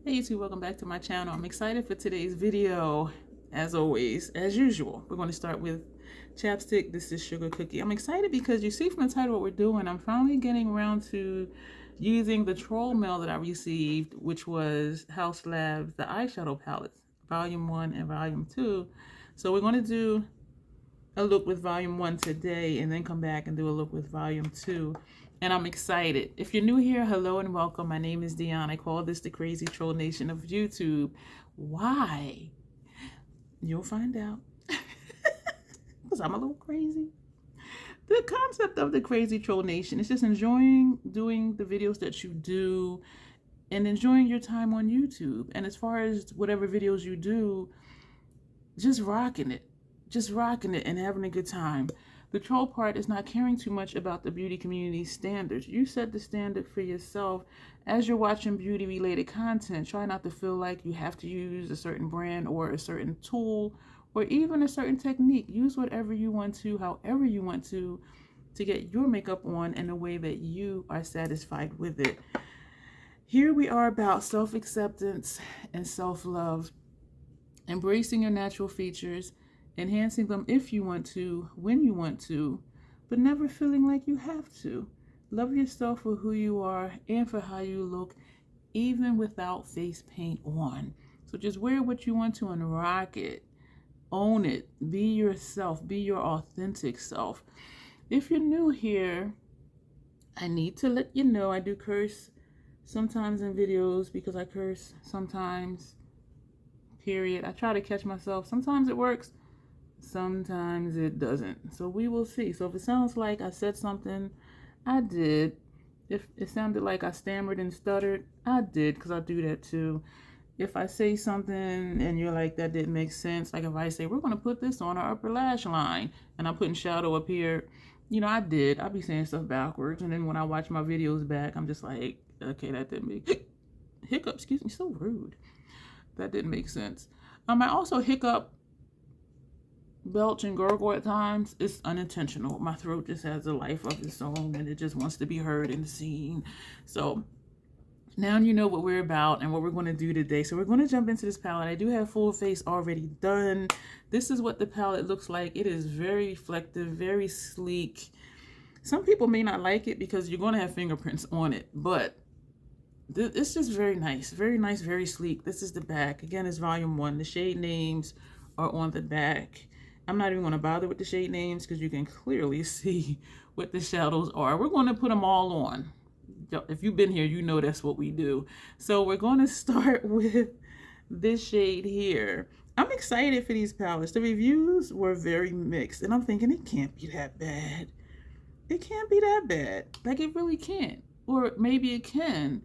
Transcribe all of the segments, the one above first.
Hey YouTube, welcome back to my channel. I'm excited for today's video. As always, as usual, we're going to start with chapstick. This is Sugar Cookie. I'm excited because you see from the title what we're doing. I'm finally getting around to using the troll mail that I received, which was Haus Labs, the eyeshadow palettes, volume 1 and volume 2. So we're going to do a look with volume 1 today and then come back and do a look with volume 2. And I'm excited. If you're new here, hello and welcome. My name is Dion. I call this the crazy troll nation of YouTube. Why? You'll find out. Because I'm a little crazy. The concept of the crazy troll nation is just enjoying doing the videos that you do and enjoying your time on YouTube. And as far as whatever videos you do, just rocking it. Just rocking it and having a good time. The troll part is not caring too much about the beauty community standards. You set the standard for yourself. As you're watching beauty related content, try not to feel like you have to use a certain brand or a certain tool or even a certain technique. Use whatever you want to, however you want to get your makeup on in a way that you are satisfied with it. Here we are about self-acceptance and self-love, embracing your natural features, enhancing them if you want to, when you want to, but never feeling like you have to. Love yourself for who you are and for how you look, even without face paint on. So just wear what you want to and rock it. Own it. Be yourself. Be your authentic self. If you're new here, I need to let you know I do curse sometimes in videos because I curse sometimes, period. I try to catch myself. Sometimes it works. Sometimes it doesn't. So we will see. So if it sounds like I said something, I did. If it sounded like I stammered and stuttered, I did, because I do that too. If I say something and you're like, that didn't make sense, like if I say, we're going to put this on our upper lash line, and I'm putting shadow up here, you know, I did. I'll be saying stuff backwards, and then when I watch my videos back, I'm just like, okay, that didn't make hiccup, excuse me, so rude. That didn't make sense. I also hiccup, belch and gurgle at times. It's unintentional. My throat just has a life of its own and it just wants to be heard and seen. So now you know what we're about and what we're going to do today. So we're going to jump into this palette. I do have full face already done. This is what the palette looks like. It is very reflective, very sleek. Some people may not like it because you're going to have fingerprints on it, but it's just very nice, very sleek. This is the back. Again, it's volume 1. The shade names are on the back. I'm not even going to bother with the shade names because you can clearly see what the shadows are. We're going to put them all on. If you've been here, you know that's what we do. So we're going to start with this shade here. I'm excited for these palettes. The reviews were very mixed, and I'm thinking it can't be that bad. It can't be that bad. Like, it really can't. Or maybe it can.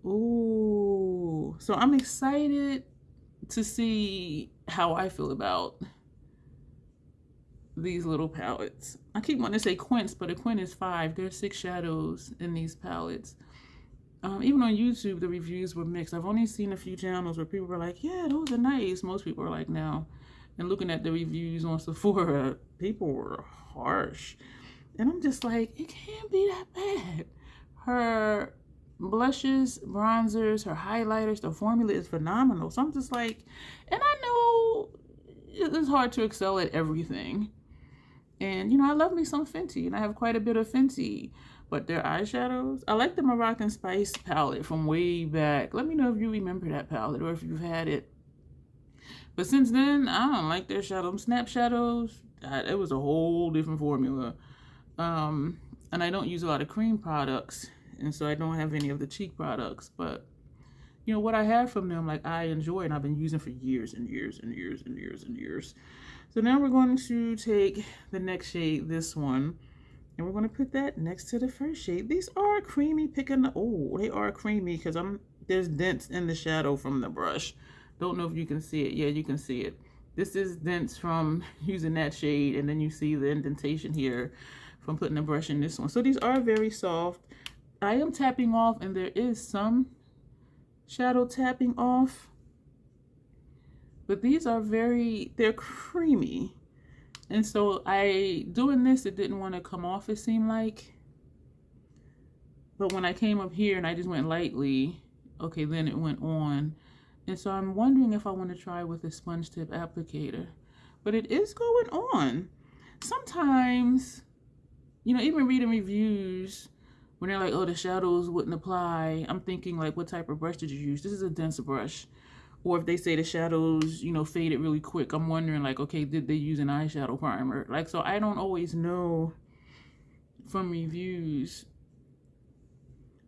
Ooh. So I'm excited to see how I feel about these little palettes. I keep wanting to say quints, but a quint is 5. There's 6 shadows in these palettes. Even on YouTube, the reviews were mixed. I've only seen a few channels where people were like, yeah, those are nice. Most people are like, no. And looking at the reviews on Sephora, people were harsh. And I'm just like, it can't be that bad. Her blushes, bronzers, her highlighters, the formula is phenomenal. So I'm just like, and I know it's hard to excel at everything. And, you know, I love me some Fenty, and I have quite a bit of Fenty. But their eyeshadows, I like the Moroccan Spice palette from way back. Let me know if you remember that palette or if you've had it. But since then, I don't like their shadows. Snap shadows, it was a whole different formula. And I don't use a lot of cream products, and so I don't have any of the cheek products. But, you know, what I have from them, like, I enjoy, and I've been using for years and years and years and years and years. So now we're going to take the next shade, this one, and we're going to put that next to the first shade. These are creamy picking. Oh, they are creamy because there's dents in the shadow from the brush. Don't know if you can see it. Yeah, you can see it. This is dents from using that shade, and then you see the indentation here from putting the brush in this one. So these are very soft. I am tapping off, and there is some shadow tapping off. But these are they're creamy. And so doing this, it didn't want to come off, it seemed like. But when I came up here and I just went lightly, okay, then it went on. And so I'm wondering if I want to try with a sponge tip applicator. But it is going on. Sometimes, you know, even reading reviews, when they're like, oh, the shadows wouldn't apply, I'm thinking like, what type of brush did you use? This is a dense brush. Or if they say the shadows, you know, faded really quick, I'm wondering like, okay, did they use an eyeshadow primer? Like, so I don't always know from reviews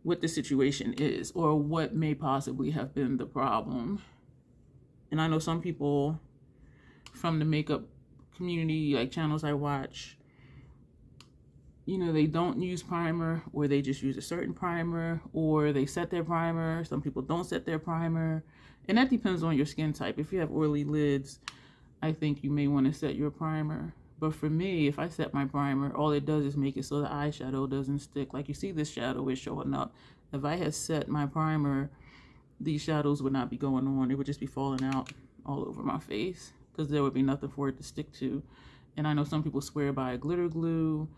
what the situation is or what may possibly have been the problem. And I know some people from the makeup community, like channels I watch, you know, they don't use primer, or they just use a certain primer, or they set their primer. Some people don't set their primer. And that depends on your skin type. If you have oily lids, I think you may want to set your primer. But for me, if I set my primer, all it does is make it so the eyeshadow doesn't stick. Like you see this shadow is showing up. If I had set my primer, these shadows would not be going on. It would just be falling out all over my face because there would be nothing for it to stick to. And I know some people swear by a glitter glue.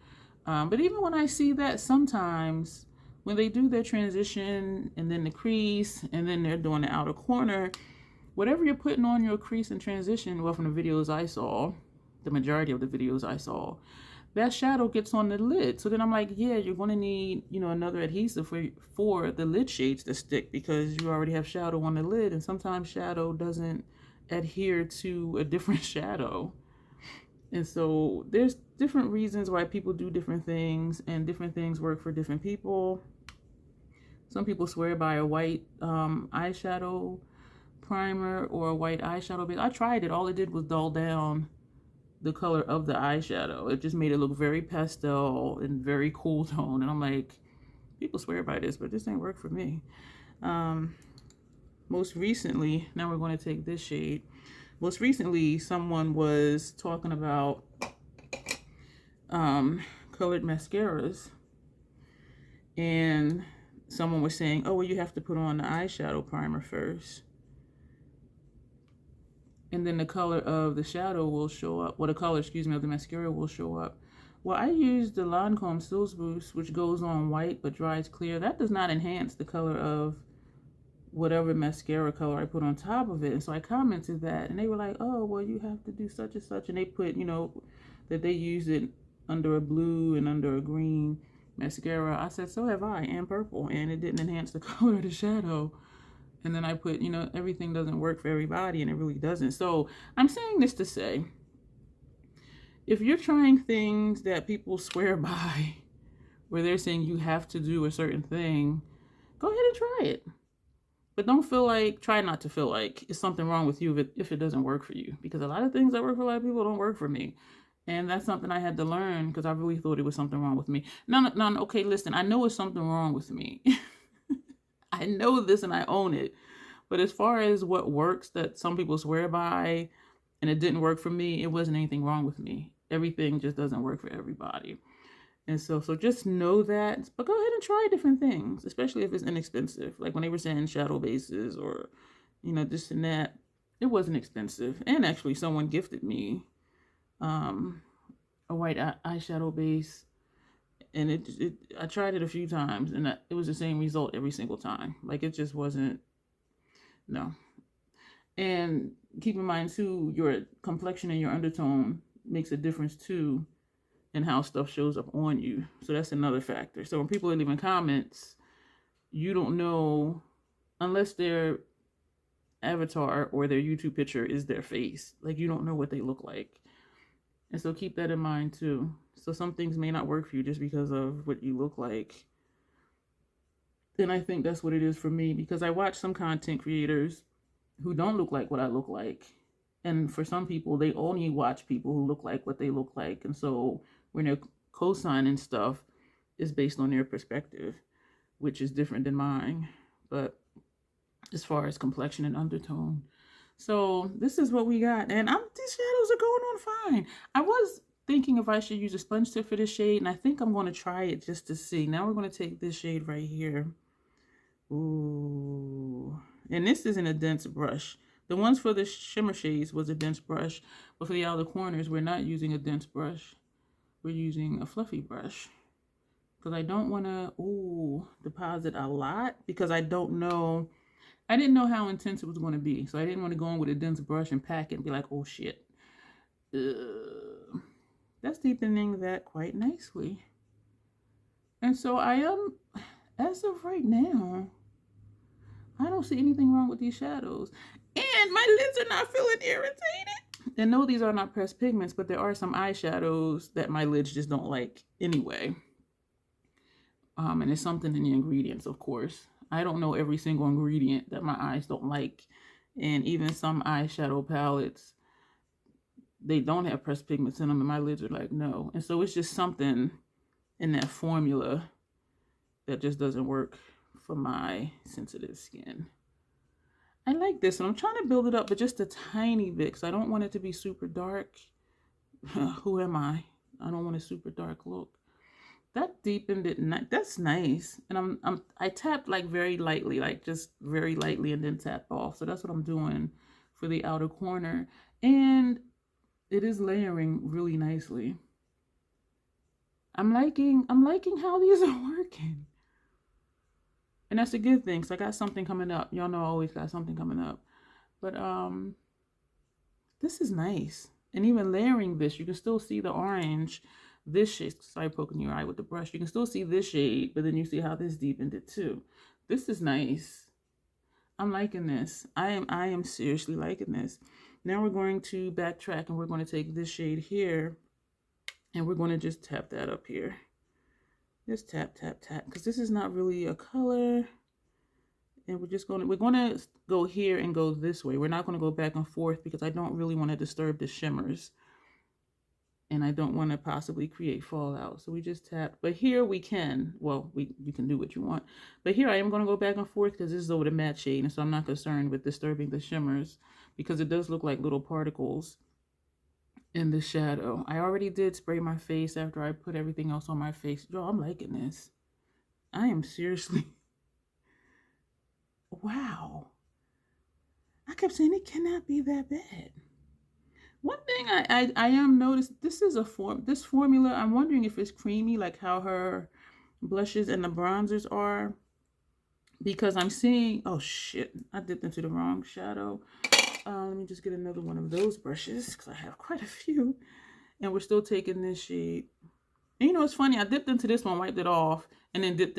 But even when I see that, sometimes when they do their transition and then the crease and then they're doing the outer corner, whatever you're putting on your crease and transition, well, from the videos I saw, the majority of the videos I saw, that shadow gets on the lid. So then I'm like, yeah, you're going to need, you know, another adhesive for the lid shades to stick because you already have shadow on the lid. And sometimes shadow doesn't adhere to a different shadow. And so there's different reasons why people do different things, and different things work for different people. Some people swear by a white eyeshadow primer or a white eyeshadow base. I tried it. All it did was dull down the color of the eyeshadow. It just made it look very pastel and very cool tone. And I'm like, people swear by this, but this ain't work for me. Most recently, now we're going to take this shade. Most recently, someone was talking about colored mascaras, and someone was saying, oh, well, you have to put on the eyeshadow primer first, and then the color of the shadow will show up. Well, the color, excuse me, of the mascara will show up. Well, I used the Lancome Stills Boost, which goes on white but dries clear. That does not enhance the color of whatever mascara color I put on top of it. And so I commented that, and they were like, oh, well, you have to do such and such. And they put, you know, that they use it under a blue and under a green mascara. I said, so have I, and purple, and it didn't enhance the color of the shadow. And then I put, you know, everything doesn't work for everybody, and it really doesn't. So I'm saying this to say, if you're trying things that people swear by, where they're saying you have to do a certain thing, go ahead and try it. But don't feel like, try not to feel like it's something wrong with you if it doesn't work for you. Because a lot of things that work for a lot of people don't work for me. And that's something I had to learn because I really thought it was something wrong with me. No, okay, listen, I know it's something wrong with me. I know this and I own it. But as far as what works that some people swear by and it didn't work for me, it wasn't anything wrong with me. Everything just doesn't work for everybody. And so just know that, but go ahead and try different things, especially if it's inexpensive. Like when they were saying shadow bases or, you know, this and that, it wasn't expensive. And actually someone gifted me a white eyeshadow base, and I tried it a few times, and it was the same result every single time. Like it just wasn't, no. And keep in mind too, your complexion and your undertone makes a difference too in how stuff shows up on you. So that's another factor. So when people are leaving comments, you don't know, unless their avatar or their YouTube picture is their face. Like you don't know what they look like. And so keep that in mind too. So some things may not work for you just because of what you look like. And I think that's what it is for me, because I watch some content creators who don't look like what I look like. And for some people, they only watch people who look like what they look like. And so when they're co-signing stuff, it's based on their perspective, which is different than mine. But as far as complexion and undertone. So this is what we got. And these shadows are going on fine. I was thinking if I should use a sponge tip for this shade, and I think I'm going to try it just to see. Now we're going to take this shade right here. Ooh. And this isn't a dense brush. The ones for the shimmer shades was a dense brush, but for the outer corners, we're not using a dense brush. We're using a fluffy brush. Because I don't want to, deposit a lot, because I don't know I didn't know how intense it was going to be, so I didn't want to go in with a dense brush and pack it and be like, oh shit. That's deepening that quite nicely. And so I am, as of right now, I don't see anything wrong with these shadows. And my lids are not feeling irritated. And no, these are not pressed pigments, but there are some eyeshadows that my lids just don't like anyway. And it's something in the ingredients, of course. I don't know every single ingredient that my eyes don't like. And even some eyeshadow palettes, they don't have pressed pigments in them, and my lids are like, no. And so it's just something in that formula that just doesn't work for my sensitive skin. I like this, and I'm trying to build it up, but just a tiny bit, because I don't want it to be super dark. Who am I? I don't want a super dark look. That deepened it. That's nice. And I tapped like very lightly, like just very lightly, and then tap off. So that's what I'm doing for the outer corner. And it is layering really nicely. I'm liking how these are working. And that's a good thing, because I got something coming up. Y'all know I always got something coming up. But this is nice. And even layering this, you can still see the orange. This shade, sorry, poking your eye with the brush. You can still see this shade, but then you see how this deepened it too. This is nice. I'm liking this. I am seriously liking this. Now we're going to backtrack, and we're going to take this shade here, and we're going to just tap that up here. Just tap, tap, tap, because this is not really a color. And we're going to go here and go this way. We're not going to go back and forth, because I don't really want to disturb the shimmers. And I don't want to possibly create fallout. So we just tap. But here we can, well, you can do what you want. But here I am going to go back and forth, because this is over the matte shade. And so I'm not concerned with disturbing the shimmers, because it does look like little particles in the shadow. I already did spray my face after I put everything else on my face. Yo, I'm liking this. I am seriously. Wow. I kept saying it cannot be that bad. One thing I am noticed, this formula, I'm wondering if it's creamy, like how her blushes and the bronzers are, because I'm seeing, oh shit, I dipped into the wrong shadow. Let me just get another one of those brushes, because I have quite a few, and we're still taking this shade. And you know, it's funny, I dipped into this one, wiped it off, and then dipped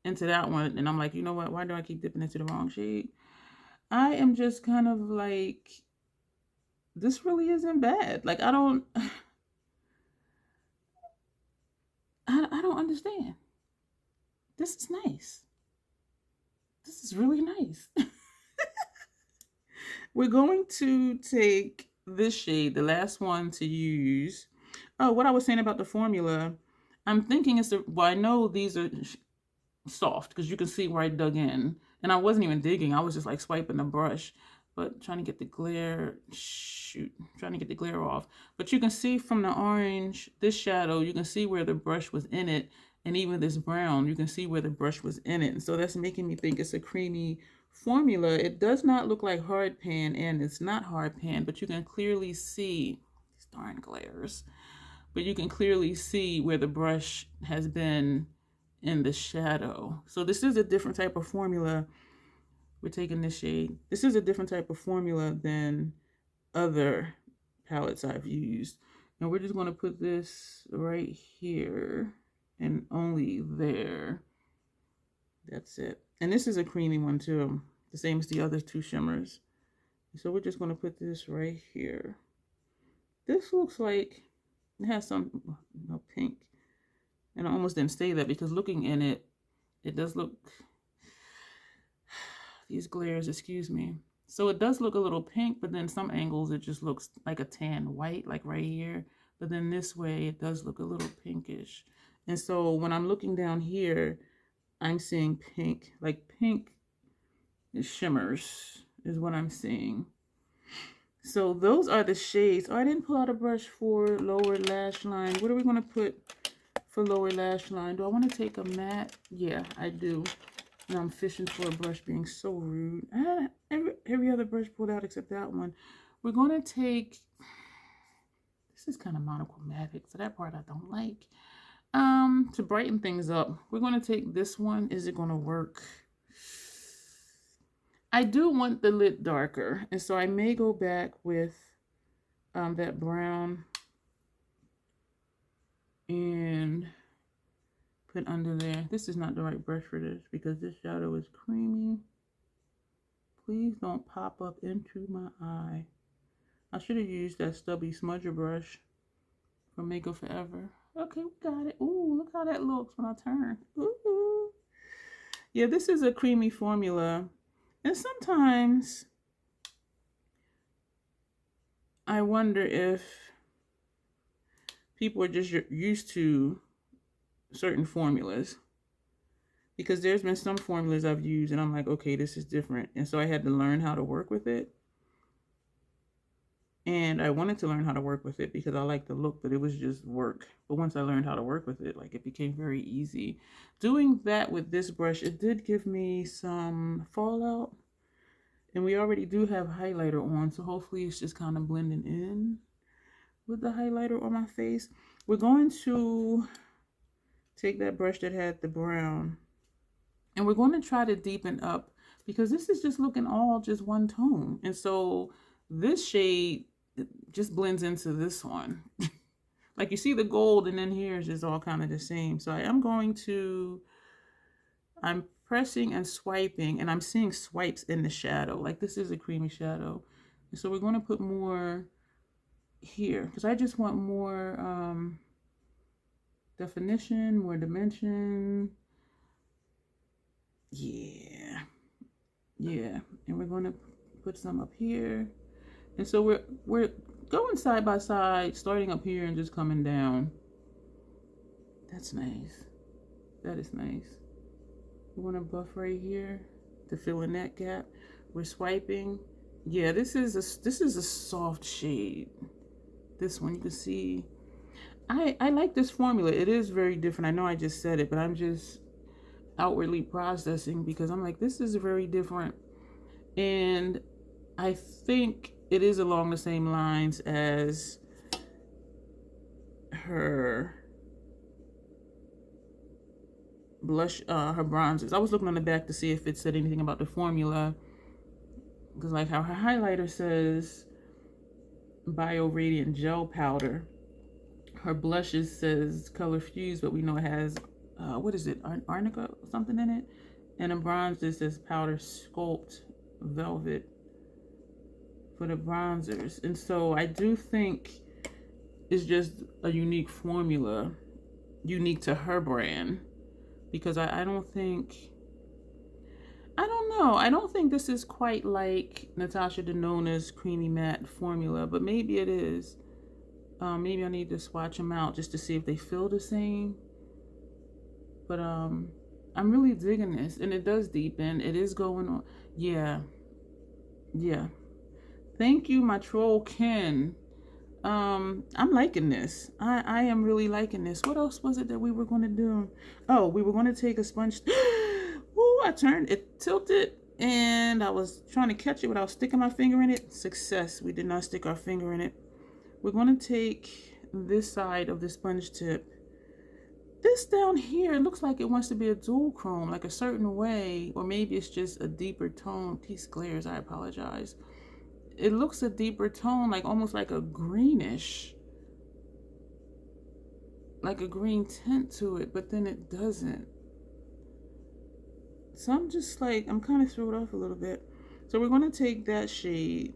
into that one, and I'm like, you know what, why do I keep dipping into the wrong shade? I am just kind of like, this really isn't bad. Like, I don't understand. This is nice. This is really nice. We're going to take this shade, the last one to use. Oh, what I was saying about the formula, I'm thinking well, I know these are soft, because you can see where I dug in. And I wasn't even digging. I was just like swiping the brush, but trying to get the glare, trying to get the glare off. But you can see from the orange, this shadow, you can see where the brush was in it. And even this brown, you can see where the brush was in it. And so that's making me think it's a creamy formula. It does not look like hard pan, and it's not hard pan, but you can clearly see these darn glares. But you can clearly see where the brush has been in the shadow. So this is a different type of formula. We're taking this shade. This is a different type of formula than other palettes I've used. And we're just going to put this right here and only there. That's it. And this is a creamy one too, the same as the other two shimmers. So we're just going to put this right here. This looks like it has some pink. And I almost didn't say that, because looking in it, it does look, these glares, excuse me. So it does look a little pink, but then some angles it just looks like a tan white, like right here. But then this way it does look a little pinkish. And so when I'm looking down here, I'm seeing pink, like pink shimmers is what I'm seeing. So those are the shades. Oh, I didn't pull out a brush for lower lash line. What are we going to put for lower lash line? Do I want to take a matte? Yeah, I do. And I'm fishing for a brush, being so rude. I had every other brush pulled out except that one. We're going to take, this is kind of monochromatic, so that part I don't like. To brighten things up, we're going to take this one. Is it going to work? I do want the lid darker, and so I may go back with that brown and put under there. This is not the right brush for this because this shadow is creamy. Please don't pop up into my eye. I should have used that stubby smudger brush from Makeup Forever. Okay, we got it. Ooh, look how that looks when I turn. Ooh. Yeah, this is a creamy formula. And sometimes I wonder if people are just used to certain formulas. Because there's been some formulas I've used and I'm like, okay, this is different. And so I had to learn how to work with it. And I wanted to learn how to work with it because I like the look, but it was just work. But once I learned how to work with it, like, it became very easy. Doing that with this brush, it did give me some fallout. And we already do have highlighter on, so hopefully it's just kind of blending in with the highlighter on my face. We're going to take that brush that had the brown, and we're going to try to deepen up because this is just looking all just one tone. And so this shade just blends into this one. Like, you see the gold, and then here is just all kind of the same. So I am going to, I'm pressing and swiping, and I'm seeing swipes in the shadow. Like, this is a creamy shadow. And so we're going to put more here because I just want more definition, more dimension. Yeah. And we're going to put some up here. And so we're going side by side, starting up here and just coming down. That's nice. That is nice. We want to buff right here to fill in that gap. We're swiping. Yeah, this is a soft shade. This one, you can see. I like this formula. It is very different. I know I just said it, but I'm just outwardly processing because I'm like, this is very different. And I think it is along the same lines as her blush, her bronzers. I was looking on the back to see if it said anything about the formula, because like how her highlighter says Bio Radiant Gel Powder, her blushes says Color Fuse, but we know it has what is it, arnica or something in it, and a bronzer says Powder Sculpt Velvet for the bronzers. And so I do think it's just a unique formula, unique to her brand, because I don't think, I don't know, I don't think this is quite like Natasha Denona's Creamy Matte formula, but maybe it is. Maybe I need to swatch them out just to see if they feel the same. But I'm really digging this, and it does deepen. It is going on. Yeah. Thank you, my troll Ken. I'm liking this. I am really liking this. What else was it that we were going to do? Oh, we were going to take a sponge. Ooh, I turned it, tilted, and I was trying to catch it without sticking my finger in it. Success. We did not stick our finger in it. We're going to take this side of the sponge tip. This down here looks like it wants to be a dual chrome, like a certain way, or maybe it's just a deeper tone. These glares, I apologize. It looks a deeper tone, like almost like a greenish, like a green tint to it, but then it doesn't. So I'm just like, I'm kind of thrown off a little bit. So we're going to take that shade,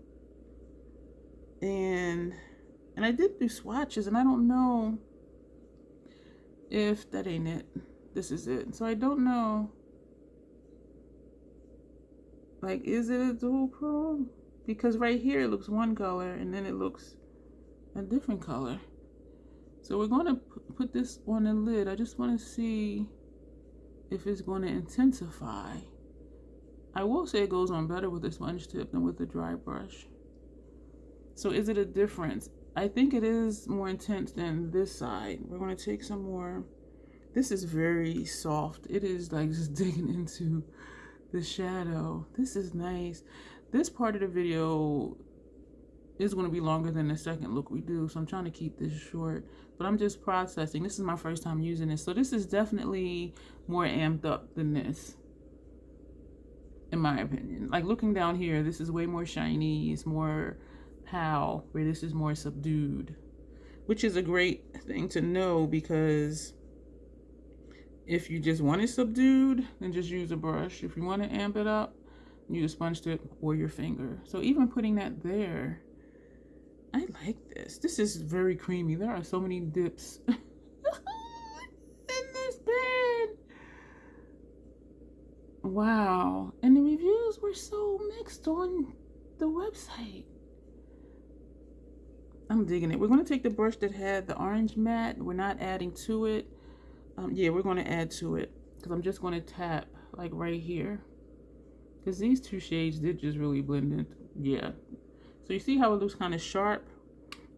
and I did do swatches, and I don't know if that ain't it. This is it. So I don't know, like, is it a dual chrome? Because right here it looks one color and then it looks a different color. So we're going to put this on the lid. I just want to see if it's going to intensify. I will say it goes on better with a sponge tip than with a dry brush. So is it a difference? I think it is more intense than this side. We're going to take some more. This is very soft. It is like just digging into the shadow. This is nice. This part of the video is going to be longer than the second look we do, so I'm trying to keep this short, but I'm just processing. This is my first time using this, so this is definitely more amped up than this. in my opinion. Like looking down here, this is way more shiny. It's more pale, where this is more subdued, which is a great thing to know, because if you just want it subdued, then just use a brush. If you want to amp it up, use a sponge tip or your finger. So even putting that there, I like this. This is very creamy. There are so many dips in this pan. Wow. And the reviews were so mixed on the website. I'm digging it. We're going to take the brush that had the orange matte. We're not adding to it. Yeah, we're going to add to it, because I'm just going to tap like right here, because these two shades did just really blend in. Yeah. So you see how it looks kind of sharp?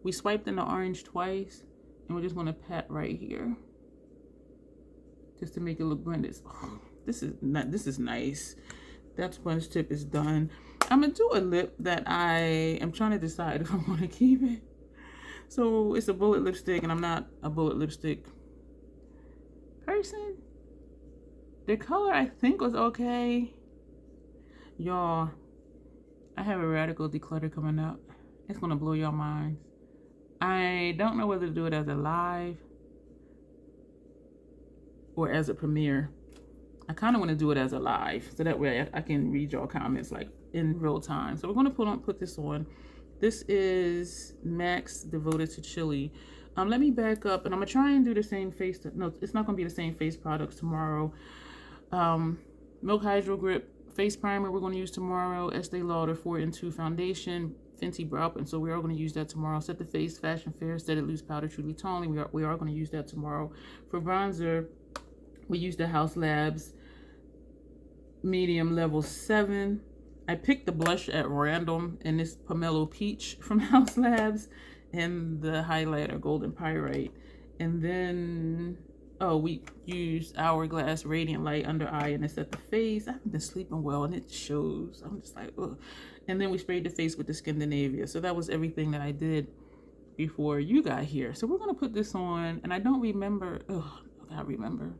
We swiped in the orange twice, and we're just going to pat right here just to make it look blended. Oh, this is nice. That sponge tip is done. I'm going to do a lip that I am trying to decide if I'm going to keep it. So it's a bullet lipstick, and I'm not a bullet lipstick person. The color I think was okay. Y'all, I have a radical declutter coming up. It's gonna blow your minds. I don't know whether to do it as a live or as a premiere. I kind of want to do it as a live, so that way I can read your comments like in real time. So we're gonna put this on. This is Max Devoted to Chili. Let me back up, and I'm gonna try and do the same face. No, it's not gonna be the same face products tomorrow. Milk Hydro Grip face primer we're gonna use tomorrow. Estee Lauder 4-in-2 foundation, Fenty brow, and so we are gonna use that tomorrow. Set the Face Fashion Fair, Set It Loose Powder Truly Toning. We are gonna use that tomorrow. For bronzer, we use the Haus Labs medium level 7. I picked the blush at random, and this Pomelo Peach from Haus Labs, and the highlighter Golden Pyrite. And then, oh, we used Hourglass Radiant Light Under Eye, and it's at the face. I haven't been sleeping well, and it shows. I'm just like, ugh. And then we sprayed the face with the Scandinavia. So that was everything that I did before you got here. So we're going to put this on, and I don't remember. Oh, I remember.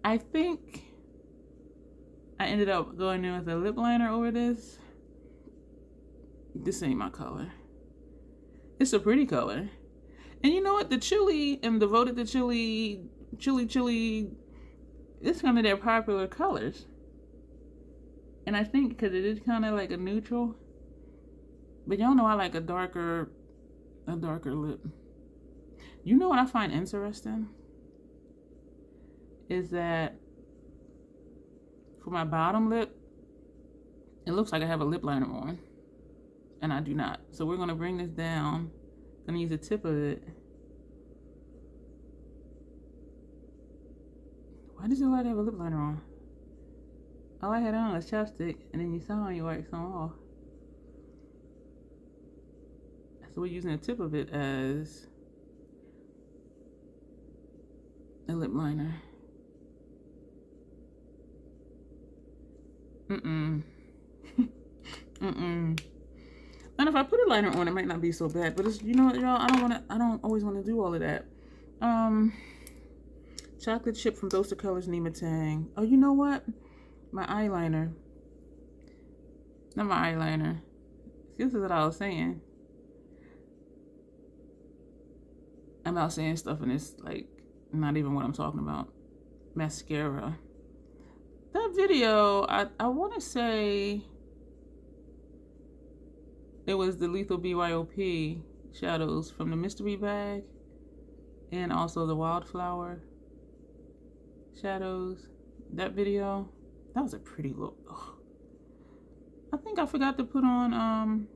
I think I ended up going in with a lip liner over this. This ain't my color. It's a pretty color. And you know what? The chili and Devoted to Chili, it's kind of their popular colors. And I think because it is kind of like a neutral. But y'all know I like a darker lip. You know what I find interesting? Is that for my bottom lip, it looks like I have a lip liner on, and I do not. So we're gonna bring this down. I'm gonna use the tip of it. Why does it look like I have a lip liner on? All I had on was chapstick, and then you saw me wipe some off. So we're using the tip of it as a lip liner. And if I put a liner on, it might not be so bad. But it's, you know what, y'all, I don't always want to do all of that. Chocolate chip from Those Colors Nima Tang. Oh, you know what? My eyeliner. Not my eyeliner. This is what I was saying. I'm out saying stuff and it's like not even what I'm talking about. Mascara. That video, I want to say it was the Lethal BYOP shadows from the mystery bag, and also the Wildflower shadows. That video, that was a pretty look. Ugh. I think I forgot to put on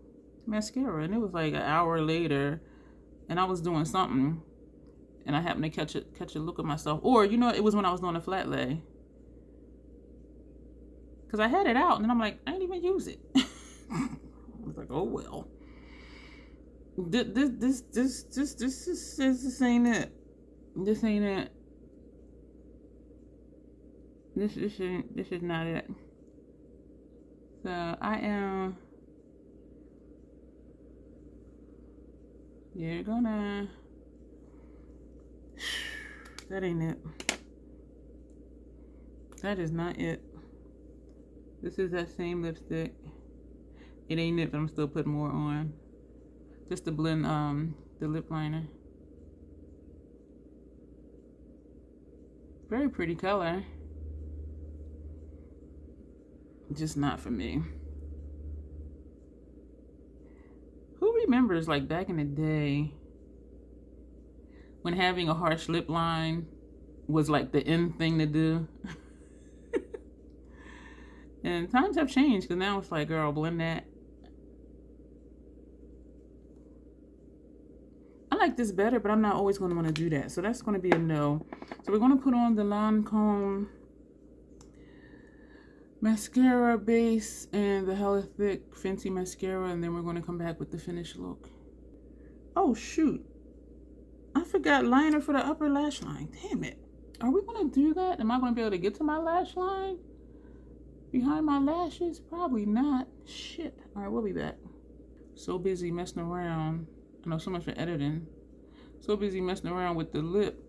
mascara, and it was like an hour later, and I was doing something, and I happened to catch a look at myself. Or you know, it was when I was doing a flat lay. Because I had it out, and then I'm like, I didn't even use it. I was like, oh well. This ain't it. This ain't it. This is not it. So I am. You're gonna. That ain't it. That is not it. This is that same lipstick. It ain't it, but I'm still putting more on. Just to blend the lip liner. Very pretty color. Just not for me. Who remembers like back in the day when having a harsh lip line was like the in thing to do? And times have changed, because now it's like, girl, blend that. I like this better, but I'm not always going to want to do that. So that's going to be a no. So we're going to put on the Lancome mascara base and the Hella Thick Fenty mascara, and then we're going to come back with the finished look. Oh, shoot. I forgot liner for the upper lash line. Damn it. Are we going to do that? Am I going to be able to get to my lash line? Behind my lashes? Probably not. Shit. All right, we'll be back. So busy messing around. I know, so much for editing. So busy messing around with the lip.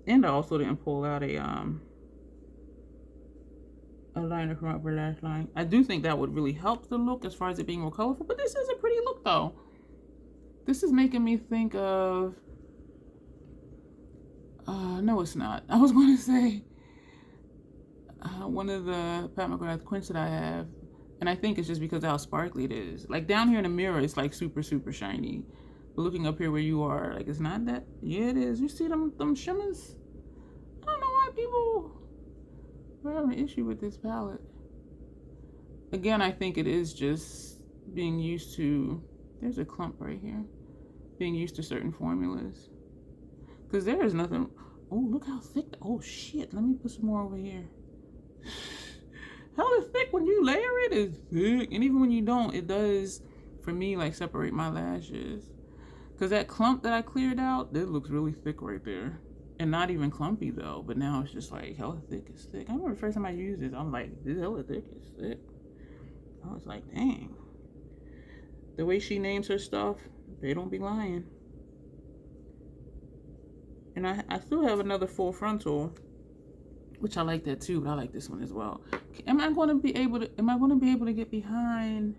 And I also didn't pull out a liner from upper lash line. I do think that would really help the look as far as it being more colorful. But this is a pretty look, though. This is making me think of... no, it's not. I was going to say... one of the Pat McGrath quints that I have, and I think it's just because of how sparkly it is. Like down here in the mirror, it's like super, super shiny. But looking up here where you are, like it's not that. Yeah, it is. You see them shimmers? I don't know why people are having an issue with this palette. Again, I think it is just being used to. There's a clump right here. Being used to certain formulas. Because there is nothing. Oh, look how thick. Oh shit! Let me put some more over here. Hella thick when you layer it is thick, and even when you don't, it does for me like separate my lashes, because that clump that I cleared out, that looks really thick right there, and not even clumpy though, but now it's just like hella thick is thick. I remember the first time I used this, I'm like, this hella thick is thick. I was like, dang, the way she names her stuff, they don't be lying. And I still have another full frontal, which I like that too, but I like this one as well. Am I going to be able to get behind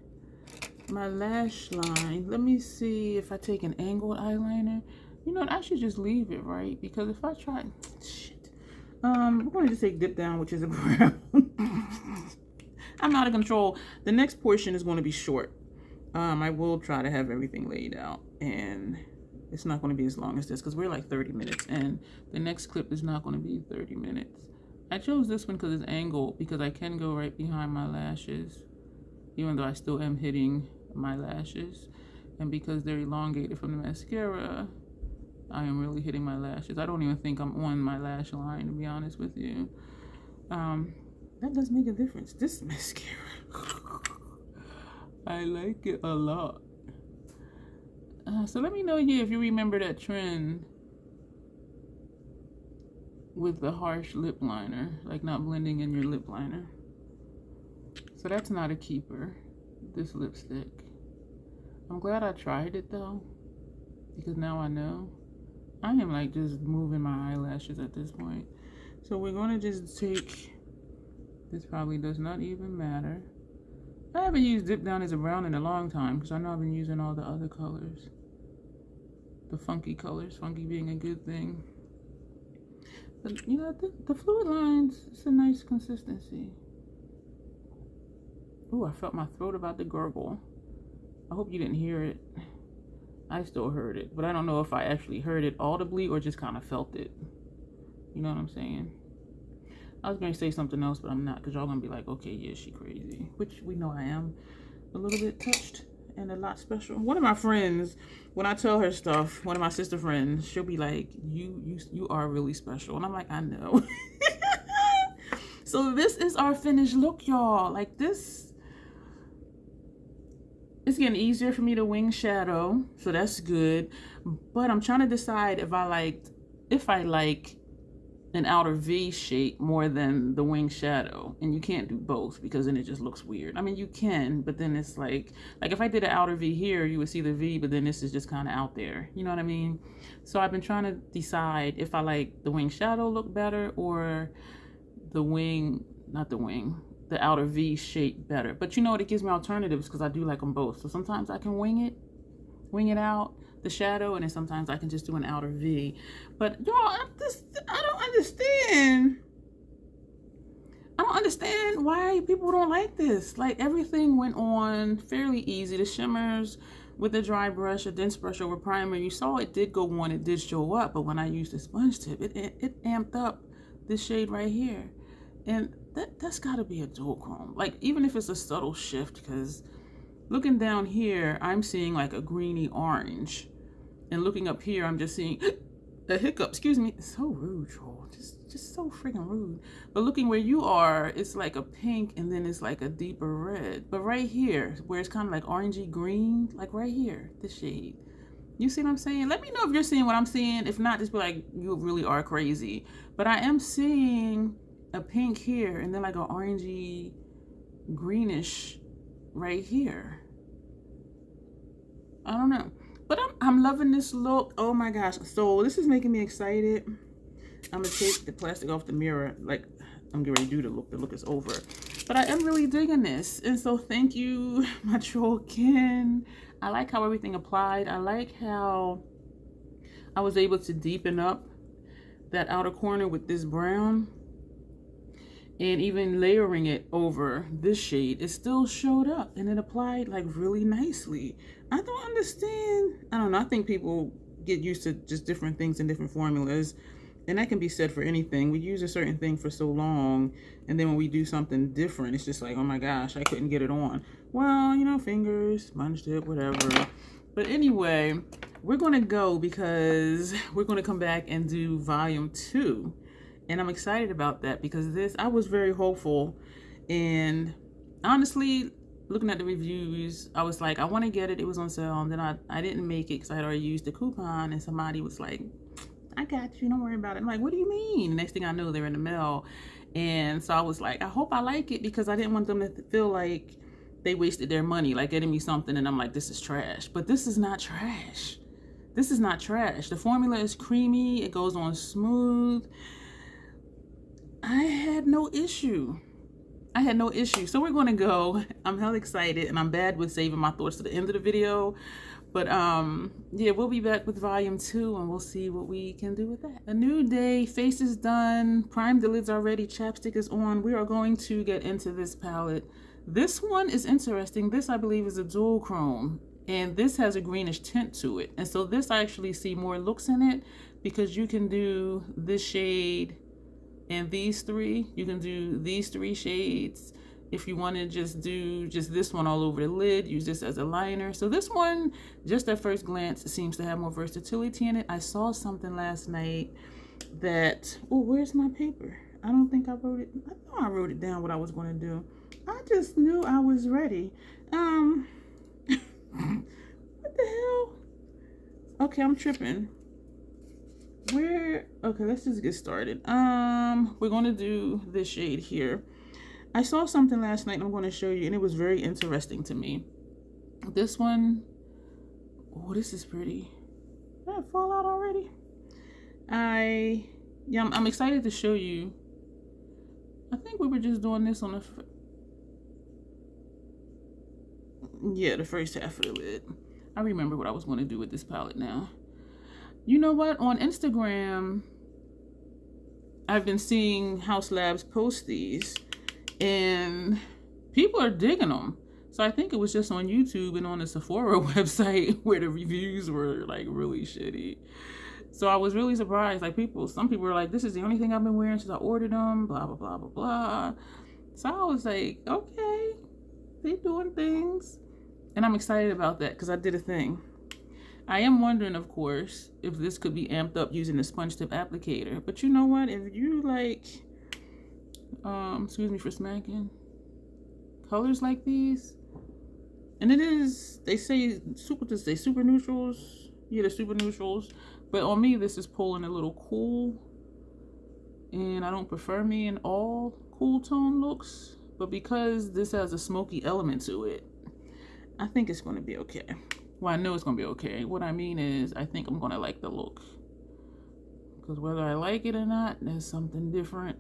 my lash line? Let me see if I take an angled eyeliner. You know what? I should just leave it, right? Because if I try, shit. We're going to just take dip down, which is a brown. I'm out of control. The next portion is going to be short. I will try to have everything laid out, and it's not going to be as long as this because we're like 30 minutes, and the next clip is not going to be 30 minutes. I chose this one because it's angled, because I can go right behind my lashes, even though I still am hitting my lashes. And because they're elongated from the mascara, I am really hitting my lashes. I don't even think I'm on my lash line, to be honest with you. That does make a difference. This mascara, I like it a lot. So let me know here if you remember that trend with the harsh lip liner, like not blending in your lip liner. So that's not a keeper, this lipstick. I'm glad I tried it though, because now I know. I am like just moving my eyelashes at this point. So we're gonna just take, this probably does not even matter. I haven't used Dip Down as a brown in a long time, because I know I've been using all the other colors. The funky colors, funky being a good thing. But you know, the fluid lines, it's a nice consistency. Ooh, I felt my throat about to gurgle. I hope you didn't hear it. I still heard it, but I don't know if I actually heard it audibly or just kind of felt it. You know what I'm saying? I was going to say something else, but I'm not, because y'all going to be like, okay, yeah, she crazy. Which we know I am a little bit touched and a lot special. One of my friends, when I tell her stuff, one of my sister friends, she'll be like, you are really special. And I'm like, I know. So this is our finished look, y'all. Like this, it's getting easier for me to wing shadow, so that's good. But I'm trying to decide if I like an outer V shape more than the wing shadow, and you can't do both because then it just looks weird. I mean, you can, but then it's like if I did an outer V here, you would see the V, but then this is just kind of out there. You know what I mean? So I've been trying to decide if I like the wing shadow look better or the wing not the wing, the outer V shape better. But you know what, it gives me alternatives because I do like them both. So sometimes I can wing it out, the shadow, and then sometimes I can just do an outer V. But y'all, I don't understand. I don't understand why people don't like this. Like, everything went on fairly easy. The shimmers with a dry brush, a dense brush over primer, you saw it did go on, it did show up, but when I used the sponge tip, it amped up this shade right here. And that's gotta be a duochrome. Like, even if it's a subtle shift, because looking down here, I'm seeing like a greeny orange. And looking up here, I'm just seeing a hiccup. Excuse me. It's so rude, troll. Just so freaking rude. But looking where you are, it's like a pink and then it's like a deeper red. But right here, where it's kind of like orangey green, like right here, this shade. You see what I'm saying? Let me know if you're seeing what I'm seeing. If not, just be like, you really are crazy. But I am seeing a pink here and then like an orangey greenish right here. I don't know. But I'm loving this look. Oh my gosh. So this is making me excited. I'm gonna take the plastic off the mirror. Like, I'm getting ready to do the look. The look is over. But I am really digging this. And so thank you, my troll Ken. I like how everything applied. I like how I was able to deepen up that outer corner with this brown. And even layering it over this shade, it still showed up and it applied like really nicely. I don't understand. I don't know. I think people get used to just different things and different formulas. And that can be said for anything. We use a certain thing for so long, and then when we do something different, it's just like, oh my gosh, I couldn't get it on. Well, you know, fingers, sponge tip, whatever. But anyway, we're going to go because we're going to come back and do volume 2. And I'm excited about that because this, I was very hopeful. And honestly, looking at the reviews, I was like, I want to get it. It was on sale. And then I didn't make it because I had already used the coupon. And somebody was like, I got you, don't worry about it. I'm like, what do you mean? Next thing I know, they're in the mail. And so I was like, I hope I like it because I didn't want them to feel like they wasted their money, like getting me something and I'm like, this is trash. But this is not trash. This is not trash. The formula is creamy. It goes on smooth. I had no issue. I had no issue. So we're going to go. I'm hell excited and I'm bad with saving my thoughts to the end of the video. But yeah, we'll be back with volume 2 and we'll see what we can do with that. A new day, face is done, primed the lids already, chapstick is on. We are going to get into this palette. This one is interesting. This, I believe, is a duochrome and this has a greenish tint to it. And so this, I actually see more looks in it because you can do this shade and these 3. You can do these 3 shades. If you want to just do just this one all over the lid, use this as a liner. So this one, just at first glance, seems to have more versatility in it. I saw something last night that, oh, where's my paper? I don't think I wrote it. I know I wrote it down what I was going to do. I just knew I was ready. What the hell? Okay, I'm tripping. Okay, let's just get started. We're going to do this shade here. I saw something last night and I'm going to show you, and it was very interesting to me. This one, oh, this is pretty. Did that fall out already? I'm excited to show you. I think we were just doing this on the first half of the lid. I remember what I was going to do with this palette now. You know what? On Instagram, I've been seeing Haus Labs post these. And people are digging them. So I think it was just on YouTube and on the Sephora website where the reviews were like really shitty. So I was really surprised. Like some people were like, this is the only thing I've been wearing since I ordered them, blah, blah, blah, blah, blah. So I was like, okay, they doing things. And I'm excited about that because I did a thing. I am wondering, of course, if this could be amped up using the sponge tip applicator. But you know what? If you like... excuse me for smacking, colors like these, and it is, they say super neutrals. Yeah, they're super neutrals, but on me this is pulling a little cool, and I don't prefer me in all cool tone looks, but because this has a smoky element to it, I think it's going to be okay. Well, I know it's going to be okay. What I mean is, I think I'm going to like the look, because whether I like it or not, there's something different.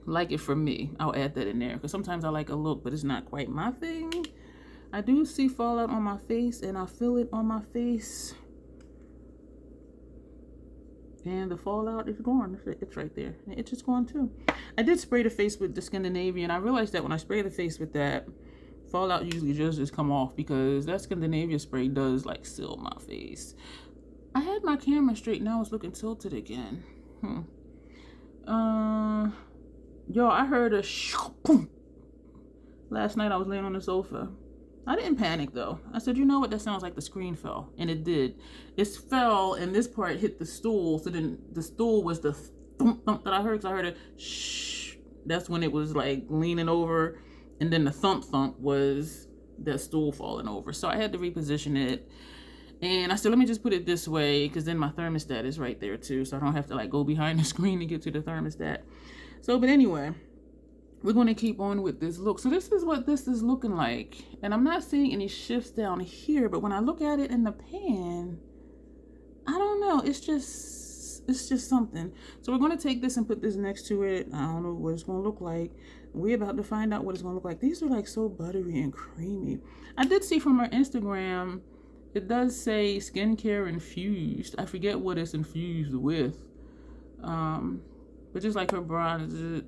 like it for me. I'll add that in there because sometimes I like a look, but it's not quite my thing. I do see fallout on my face, and I feel it on my face. And the fallout is gone. It's right there. It's just gone too. I did spray the face with the Scandinavian. I realized that when I spray the face with that, fallout usually just come off because that Scandinavian spray does like seal my face. I had my camera straight. Now it's looking tilted again. Yo, I heard a boom. Last night I was laying on the sofa. I didn't panic though. I said, you know what? That sounds like the screen fell. And it did. It fell and this part hit the stool. So then the stool was the thump thump that I heard. Because I heard a shh. That's when it was like leaning over. And then the thump thump was the stool falling over. So I had to reposition it. And I said, let me just put it this way. Because then my thermostat is right there too. So I don't have to like go behind the screen to get to the thermostat. So, but anyway. We're going to keep on with this look. So this is what this is looking like. And I'm not seeing any shifts down here, but when I look at it in the pan, I don't know. It's just something. So we're going to take this and put this next to it. I don't know what it's going to look like. We're about to find out what it's going to look like. These are like so buttery and creamy. I did see from her Instagram, it does say skincare infused. I forget what it's infused with. But just like her bronzers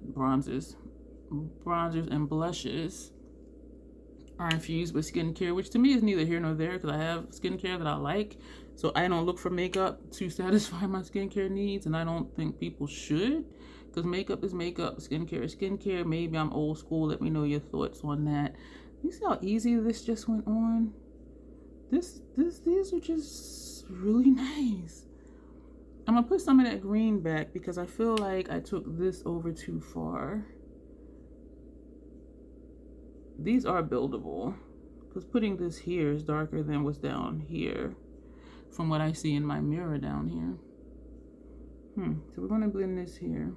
and blushes are infused with skincare, which to me is neither here nor there because I have skincare that I like. So I don't look for makeup to satisfy my skincare needs, and I don't think people should because makeup is makeup, skincare is skincare. Maybe I'm old school. Let me know your thoughts on that. You see how easy this just went on? These are just really nice. I'm gonna put some of that green back because I feel like I took this over too far. These are buildable because putting this here is darker than what's down here from what I see in my mirror down here. So we're going to blend this here.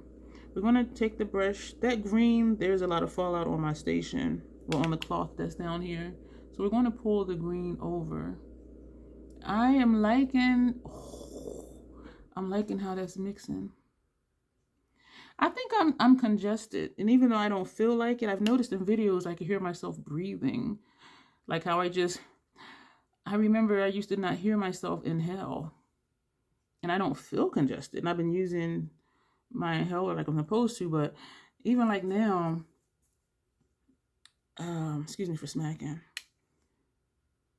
We're going to take the brush. That green, there's a lot of fallout on my station, well, on the cloth that's down here. So we're going to pull the green over. I'm liking how that's mixing. I think I'm congested, and even though I don't feel like it, I've noticed in videos I can hear myself breathing, like how I remember I used to not hear myself inhale, and I don't feel congested, and I've been using my inhaler like I'm supposed to, but even like now, excuse me for smacking.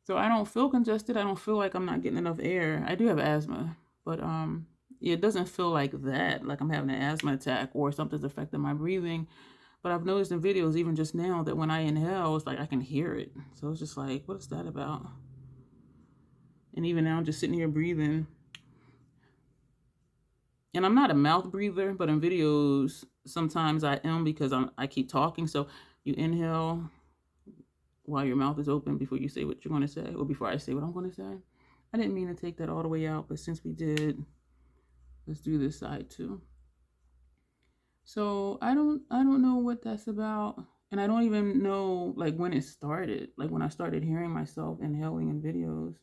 So I don't feel congested. I don't feel like I'm not getting enough air. I do have asthma, but it doesn't feel like that, like I'm having an asthma attack or something's affecting my breathing. But I've noticed in videos, even just now, that when I inhale, it's like I can hear it. So it's just like, what is that about? And even now, I'm just sitting here breathing. And I'm not a mouth breather, but in videos, sometimes I am because I keep talking. So you inhale while your mouth is open before you say what you're going to say, or before I say what I'm going to say. I didn't mean to take that all the way out, but since we did, let's do this side too. So I don't know what that's about, and I don't even know like when it started, like when I started hearing myself inhaling in videos.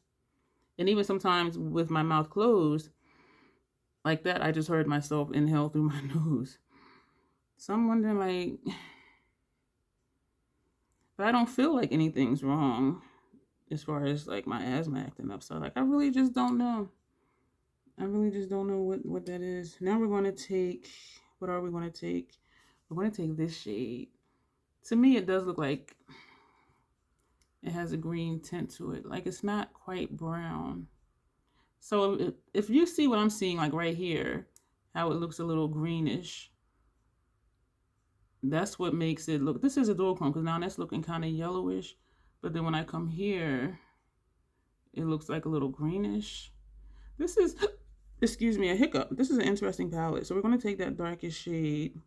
And even sometimes with my mouth closed like that, I just heard myself inhale through my nose. So I'm wondering like, but I don't feel like anything's wrong as far as like my asthma acting up. So like, I really just don't know. I really just don't know what that is. Now we're going to take, what are we going to take? We're going to take this shade. To me, it does look like it has a green tint to it. Like it's not quite brown. So if you see what I'm seeing, like right here, how it looks a little greenish, that's what makes it look, this is a duochrome because now that's looking kind of yellowish. But then when I come here, it looks like a little greenish. This is, excuse me, a hiccup. This is an interesting palette. So we're going to take that darkest shade.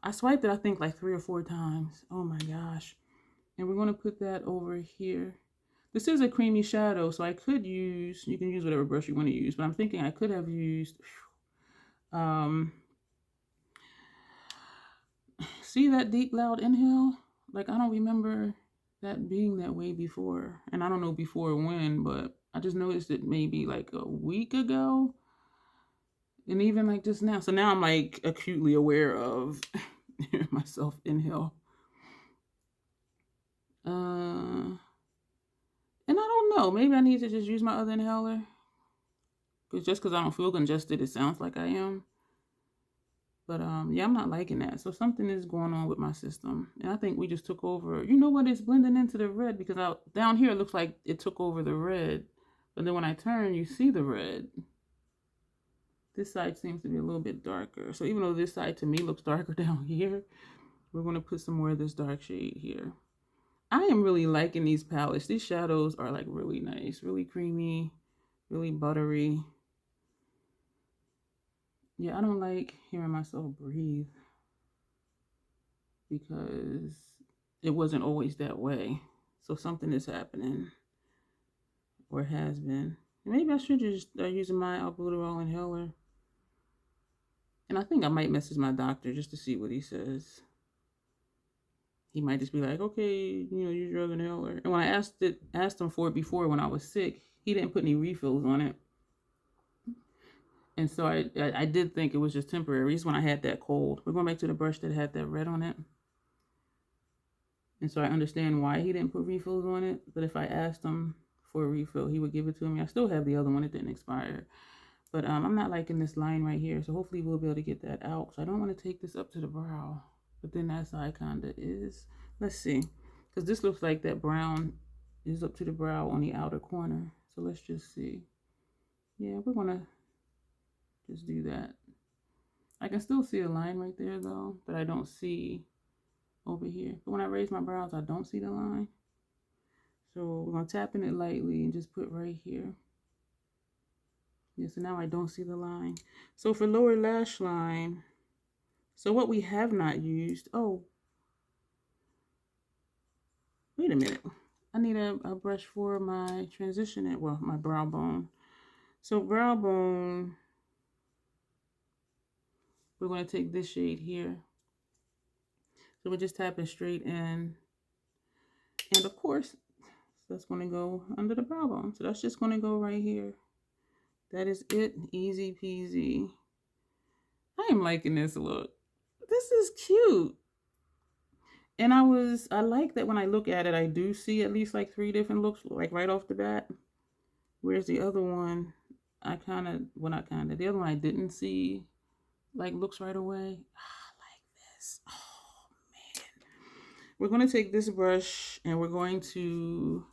I swiped it, I think, like 3 or 4 times. Oh my gosh. And we're going to put that over here. This is a creamy shadow, so I could use, you can use whatever brush you want to use, but I'm thinking I could have used, see that deep, loud inhale? Like, I don't remember that being that way before. And I don't know before when, but I just noticed it maybe like a week ago. And even like just now. So now I'm like acutely aware of myself inhale. And I don't know. Maybe I need to just use my other inhaler. Because just because I don't feel congested, it sounds like I am. But yeah, I'm not liking that. So something is going on with my system. And I think we just took over. You know what? It's blending into the red because down here it looks like it took over the red. But then when I turn, you see the red. This side seems to be a little bit darker. So even though this side to me looks darker down here, we're going to put some more of this dark shade here. I am really liking these palettes. These shadows are like really nice, really creamy, really buttery. Yeah, I don't like hearing myself breathe because it wasn't always that way. So something is happening or has been. Maybe I should just start using my albuterol inhaler. And I think I might message my doctor just to see what he says. He might just be like, okay, use your other inhaler. And when I asked him for it before when I was sick, he didn't put any refills on it. And so I did think it was just temporary. It's when I had that cold. We're going back to the brush that had that red on it. And so I understand why he didn't put refills on it. But if I asked him for a refill, he would give it to me. I still have the other one. It didn't expire. But I'm not liking this line right here. So hopefully we'll be able to get that out. So I don't want to take this up to the brow. But then that side kind of is. Let's see. Because this looks like that brown is up to the brow on the outer corner. So let's just see. Yeah, we're going to just do that. I can still see a line right there though, but I don't see over here. But when I raise my brows, I don't see the line. So we're going to tap in it lightly and just put right here. Yeah, so now I don't see the line. So for lower lash line, so what we have not used, oh, wait a minute. I need a brush for my transition, well, my brow bone. So brow bone, we're going to take this shade here. So we're just tapping straight in. And of course, that's going to go under the brow bone. So that's just going to go right here. That is it. Easy peasy. I am liking this look. This is cute. And I like that when I look at it, I do see at least like 3 different looks, like right off the bat. Whereas the other one, the other one I didn't see like looks right away. I like this. Oh man. We're going to take this brush and we're going to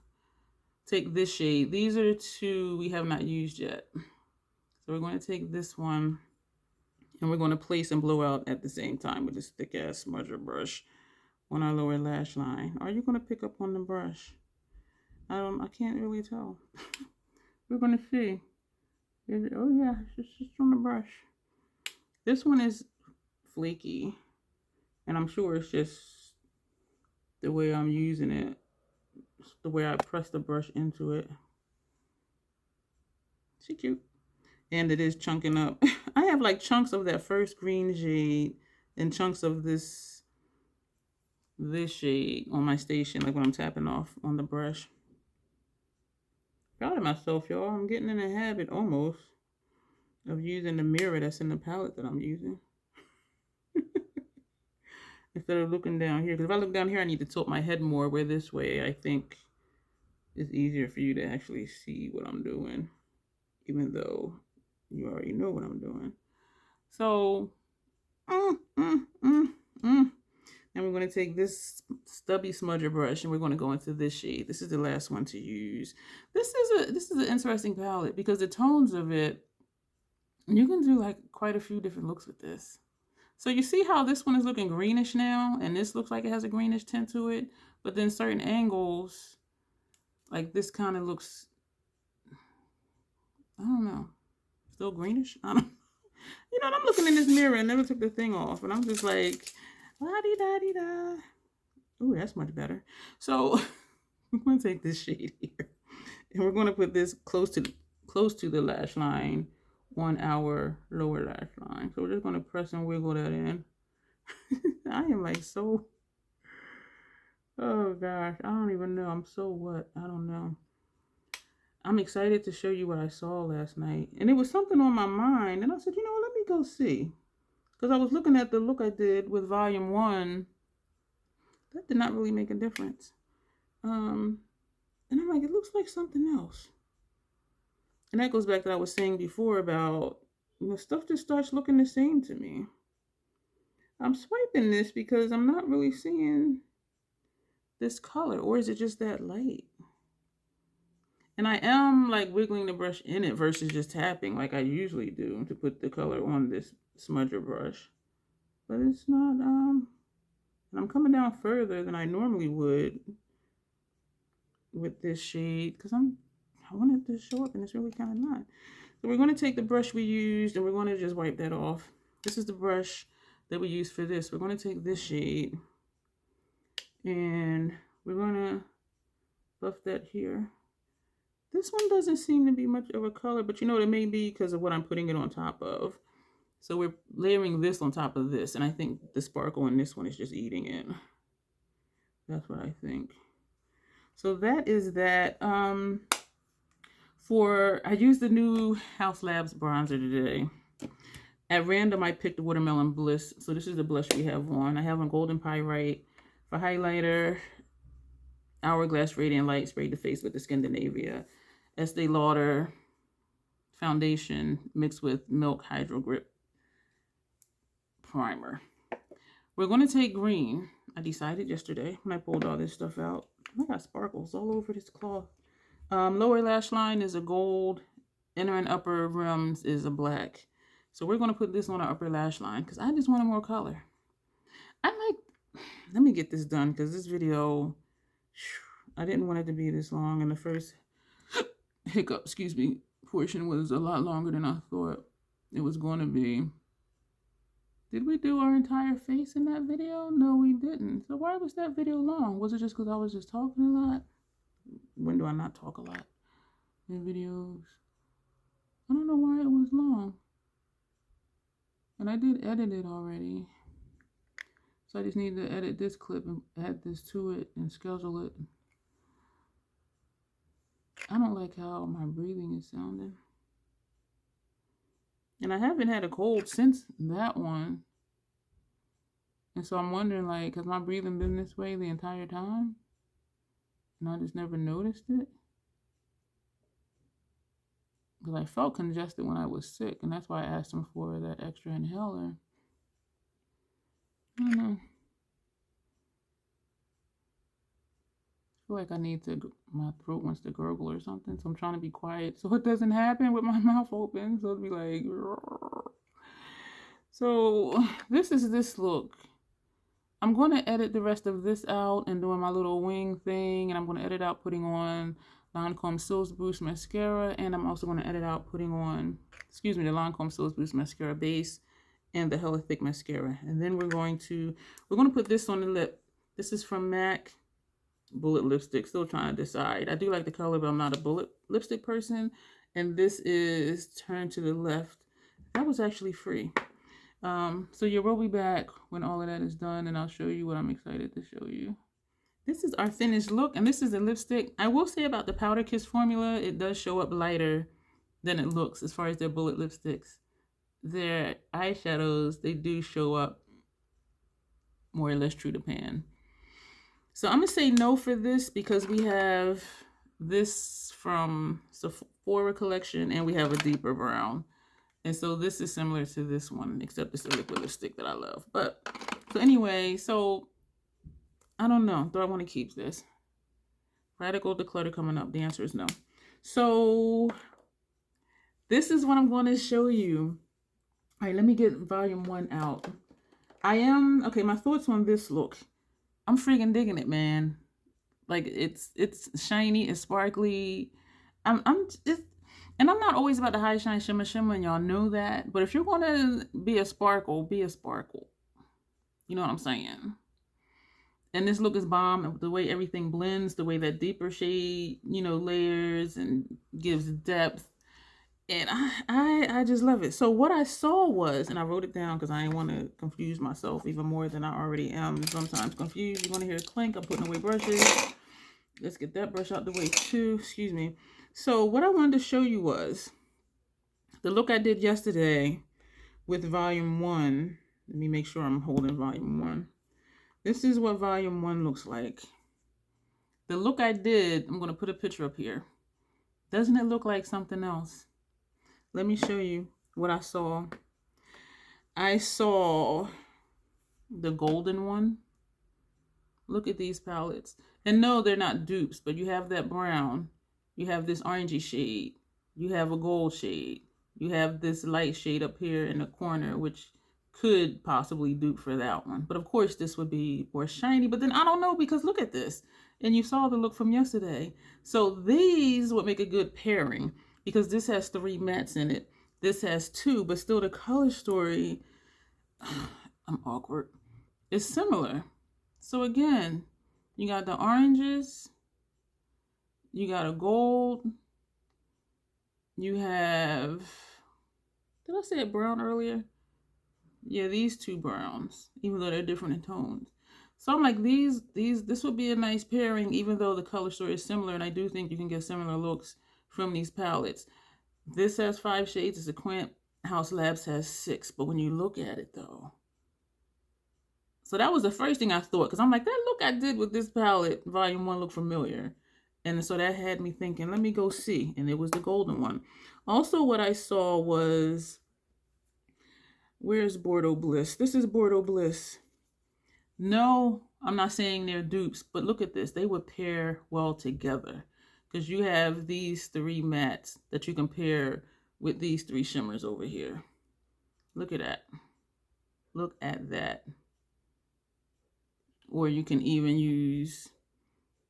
take this shade. These are 2 we have not used yet. So we're going to take this one and we're going to place and blow out at the same time with this thick ass smudger brush on our lower lash line. Are you going to pick up on the brush? I can't really tell. We're going to see. Oh yeah, it's just on the brush. This one is flaky, and I'm sure it's just the way I'm using it. It's the way I press the brush into it. She cute. And it is chunking up. I have like chunks of that first green shade and chunks of this shade on my station, like when I'm tapping off on the brush. Proud of myself, y'all. I'm getting in the habit almost of using the mirror that's in the palette that I'm using. Instead of looking down here. Because if I look down here, I need to tilt my head more, where this way I think it's easier for you to actually see what I'm doing. Even though you already know what I'm doing. So, and we're going to take this stubby smudger brush and we're going to go into this shade. This is the last one to use. This is an interesting palette because the tones of it, you can do like quite a few different looks with this. So you see how this one is looking greenish now, and this looks like it has a greenish tint to it, but then certain angles, like this kind of looks, I don't know, still greenish? I don't. You know, I'm looking in this mirror and never took the thing off, and I'm just like, la-di-da-di-da. Ooh, that's much better. So I'm going to take this shade here, and we're going to put this close to the lash line on our lower lash line. So we're just going to press and wiggle that in. I am like so, oh gosh, I don't even know. I'm so what? I don't know. I'm excited to show you what I saw last night. And it was something on my mind. And I said, you know what, let go see. Because I was looking at the look I did with volume 1. That did not really make a difference. And I'm like, it looks like something else. And that goes back to what I was saying before about, you know, stuff just starts looking the same to me. I'm swiping this because I'm not really seeing this color, or is it just that light? And I am like wiggling the brush in it versus just tapping like I usually do to put the color on this smudger brush. But it's not, and I'm coming down further than I normally would with this shade because I want it to show up and it's really kind of not. So we're going to take the brush we used and we're going to just wipe that off. This is the brush that we used for this. We're going to take this shade and we're going to buff that here. This one doesn't seem to be much of a color, but you know what, it may be because of what I'm putting it on top of. So we're layering this on top of this, and I think the sparkle in this one is just eating it. That's what I think. So that is that. I used the new Haus Labs bronzer today. At random, I picked the Watermelon Bliss. So this is the blush we have on. I have on Golden Pyrite for highlighter. Hourglass Radiant Light sprayed the face with the Scandinavia. Estee Lauder foundation mixed with Milk Hydro Grip primer. We're going to take green. I decided yesterday when I pulled all this stuff out. I got sparkles all over this cloth. Lower lash line is a gold. Inner and upper rims is a black. So we're going to put this on our upper lash line because I just wanted more color. Let me get this done because this video, I didn't want it to be this long, and the first portion was a lot longer than I thought it was going to be. Did we do our entire face in that video? No, we didn't. So why was that video long? Was it just because I was just talking a lot? When do I not talk a lot in videos? I don't know why it was long. And I did edit it already. So I just need to edit this clip and add this to it and schedule it. I don't like how my breathing is sounding. And I haven't had a cold since that one. And so I'm wondering, like, has my breathing been this way the entire time? And I just never noticed it? Because I felt congested when I was sick. And that's why I asked him for that extra inhaler. I don't know. I feel like I need to, my throat wants to gurgle or something, so I'm trying to be quiet so it doesn't happen with my mouth open, so it'll be like, roar. So this is this look. I'm going to edit the rest of this out and doing my little wing thing, and I'm going to edit out putting on Lancome Sills Boost Mascara, and I'm also going to edit out putting on, the Lancome Sills Boost Mascara base and the Hella Thick Mascara. And then we're going to put this on the lip. This is from MAC. Bullet lipstick, still trying to decide. I do like the color, but I'm not a bullet lipstick person. And this is Turn to the Left. That was actually free. So yeah, we'll be back when all of that is done, and I'll show you what I'm excited to show you. This is our finished look, and this is a lipstick. I will say about the Powder Kiss formula, it does show up lighter than it looks as far as their bullet lipsticks. Their eyeshadows, they do show up more or less true to pan. So I'm going to say no for this because we have this from Sephora collection and we have a deeper brown. And so this is similar to this one, except it's a liquid lipstick that I love. But so anyway, so I don't know. Do I want to keep this? Radical declutter coming up. The answer is no. So this is what I'm going to show you. All right, let me get volume 1 out. Okay, my thoughts on this look. I'm freaking digging it, man. Like it's shiny, it's sparkly. And I'm not always about the high shine shimmer, and y'all know that. But if you're gonna be a sparkle, be a sparkle. You know what I'm saying? And this look is bomb. The way everything blends, the way that deeper shade, layers and gives depth. And I just love it. So what I saw was, and I wrote it down because I didn't want to confuse myself even more than I already am sometimes confused. You're going to hear a clink. I'm putting away brushes. Let's get that brush out the way too. Excuse me. So what I wanted to show you was the look I did yesterday with volume 1. Let me make sure I'm holding volume 1. This is what volume 1 looks like. The look I did, I'm going to put a picture up here. Doesn't it look like something else? Let me show you what I saw. I saw the golden one. Look at these palettes. And no, they're not dupes, but you have that brown. You have this orangey shade. You have a gold shade. You have this light shade up here in the corner, which could possibly dupe for that one. But of course, this would be more shiny. But then I don't know, because look at this. And you saw the look from yesterday. So these would make a good pairing, because this has 3 mattes in it. This has 2, but still the color story, I'm awkward, it's similar. So again, you got the oranges, you got a gold, you have, did I say a brown earlier? Yeah, these 2 browns, even though they're different in tones. So I'm like, this would be a nice pairing, even though the color story is similar, and I do think you can get similar looks from these palettes. This has 5 shades, it's a quint. Haus Labs has 6, but when you look at it though, so that was the first thing I thought, because I'm like, that look I did with this palette, volume 1, looked familiar. And so that had me thinking, let me go see. And it was the golden one. Also, what I saw was, where's Bordeaux Bliss? This is Bordeaux Bliss. No, I'm not saying they're dupes, but look at this. They would pair well together, because you have these 3 mattes that you can pair with these 3 shimmers over here. Look at that. Look at that. Or you can even use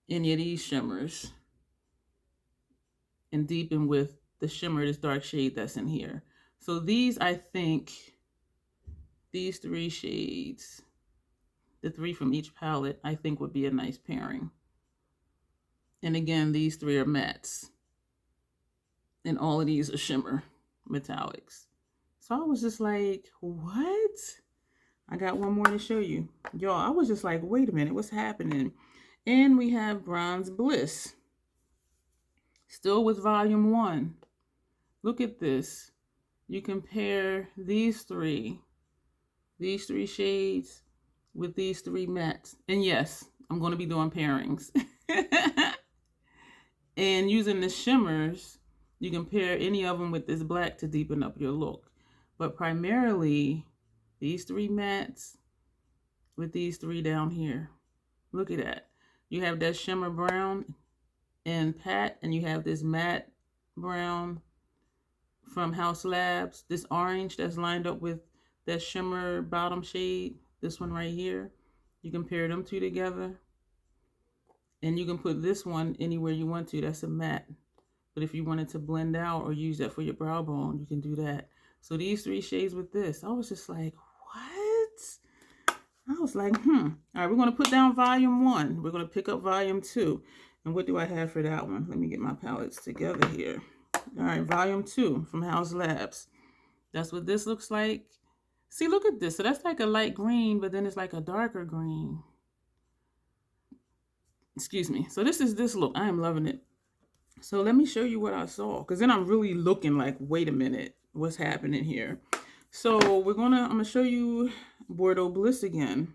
any of these shimmers and deepen with the shimmer, this dark shade that's in here. So these, I think, these 3 shades, the 3 from each palette, I think would be a nice pairing. And again, these 3 are mattes. And all of these are shimmer metallics. So I was just like, what? I got one more to show you. Y'all, I was just like, wait a minute, what's happening? And we have Bronze Bliss. Still with volume 1. Look at this. You compare these 3 shades with these 3 mattes. And yes, I'm going to be doing pairings. And using the shimmers, you can pair any of them with this black to deepen up your look. But primarily, these 3 mattes with these 3 down here. Look at that. You have that shimmer brown and Pat, and you have this matte brown from Haus Labs. This orange that's lined up with that shimmer bottom shade, this one right here. You can pair them 2 together. And you can put this one anywhere you want to. That's a matte. But if you wanted to blend out or use that for your brow bone, you can do that. So these 3 shades with this, I was just like, what? I was like, All right, we're going to put down volume 1. We're going to pick up volume 2. And what do I have for that one? Let me get my palettes together here. All right, volume 2 from Haus Labs. That's what this looks like. See, look at this. So that's like a light green, but then it's like a darker green. Excuse me. So this is this look. I am loving it. So let me show you what I saw, because then I'm really looking like, wait a minute, what's happening here? So I'm gonna show you Bordeaux Bliss again.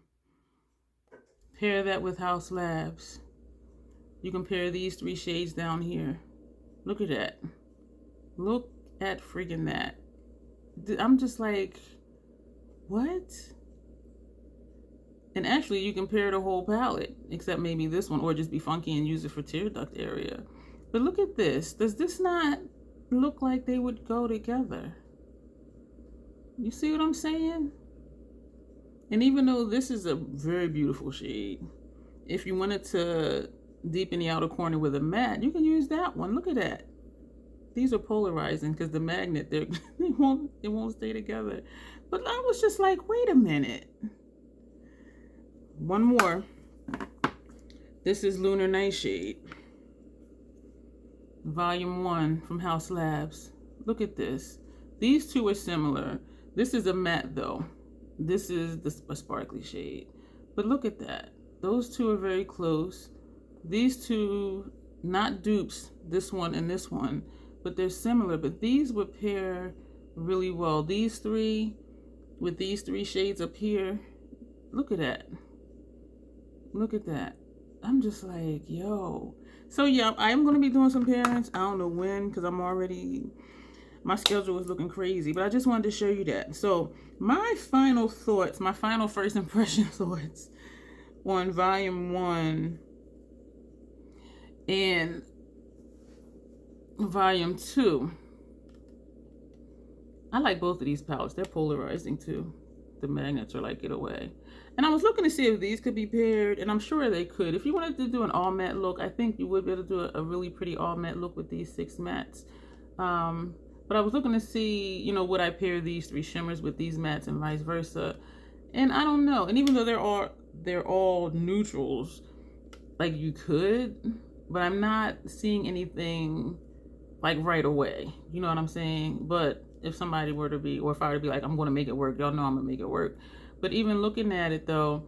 Pair that with Haus Labs. You can pair these 3 shades down here. Look at that. Look at freaking that. I'm just like, what? And actually, you can pair the whole palette, except maybe this one, or just be funky and use it for tear duct area. But look at this. Does this not look like they would go together? You see what I'm saying? And even though this is a very beautiful shade, if you wanted to deepen the outer corner with a matte, you can use that one. Look at that. These are polarizing because the magnet, it won't stay together. But I was just like, wait a minute. One more. This is Lunar Nightshade. Volume 1 from Haus Labs. Look at this. These 2 are similar. This is a matte though. This is a sparkly shade. But look at that. Those 2 are very close. These 2, not dupes, this one and this one, but they're similar. But these would pair really well. These 3 with these 3 shades up here. Look at that. Look at that. I'm just like, yo. So yeah, I am going to be doing some pairings. I don't know when, because I'm already, my schedule is looking crazy, but I just wanted to show you that. So my final thoughts, my final first impression thoughts on volume 1 and volume 2. I like both of these palettes. They're polarizing too. The magnets are like, get away. And I was looking to see if these could be paired, and I'm sure they could. If you wanted to do an all matte look, I think you would be able to do a really pretty all matte look with these 6 mattes. But I was looking to see, you know, would I pair these 3 shimmers with these mattes and vice versa? And I don't know. And even though they're all neutrals, like you could, but I'm not seeing anything like right away. You know what I'm saying? But if somebody were to be, or if I were to be like, I'm going to make it work, y'all know I'm going to make it work. But even looking at it though,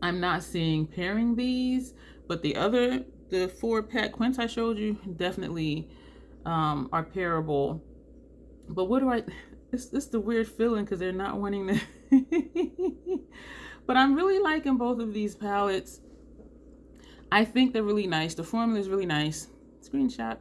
I'm not seeing pairing these, but the 4 Pat quints I showed you definitely are pairable. But what do it's the weird feeling because they're not wanting to. But I'm really liking both of these palettes. I think they're really nice. The formula is really nice. Screenshot.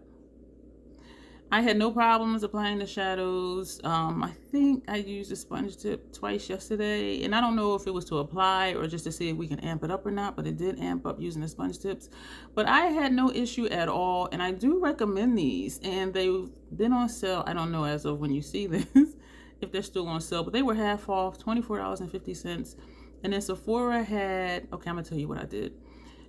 I had no problems applying the shadows. I think I used a sponge tip twice yesterday, and I don't know if it was to apply or just to see if we can amp it up or not, but it did amp up using the sponge tips. But I had no issue at all, and I do recommend these, and they've been on sale. I don't know as of when you see this if they're still on sale, but they were half off, $24.50. And then Sephora had, okay, I'm gonna tell you what I did.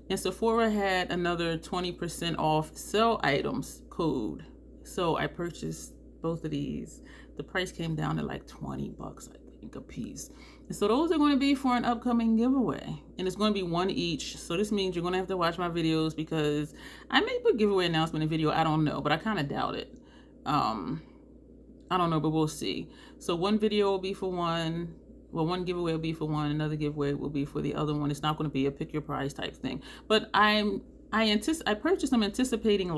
And Sephora had another 20% off sell items code. So I purchased both of these. The price came down to like 20 bucks, I think, a piece. And so those are going to be for an upcoming giveaway. And it's going to be 1 each. So this means you're going to have to watch my videos because I may put giveaway announcement in video. I don't know, but I kind of doubt it. I don't know, but we'll see. So 1 video will be for 1. Well, 1 giveaway will be for 1. Another giveaway will be for the other one. It's not going to be a pick your prize type thing. But I purchased them anticipating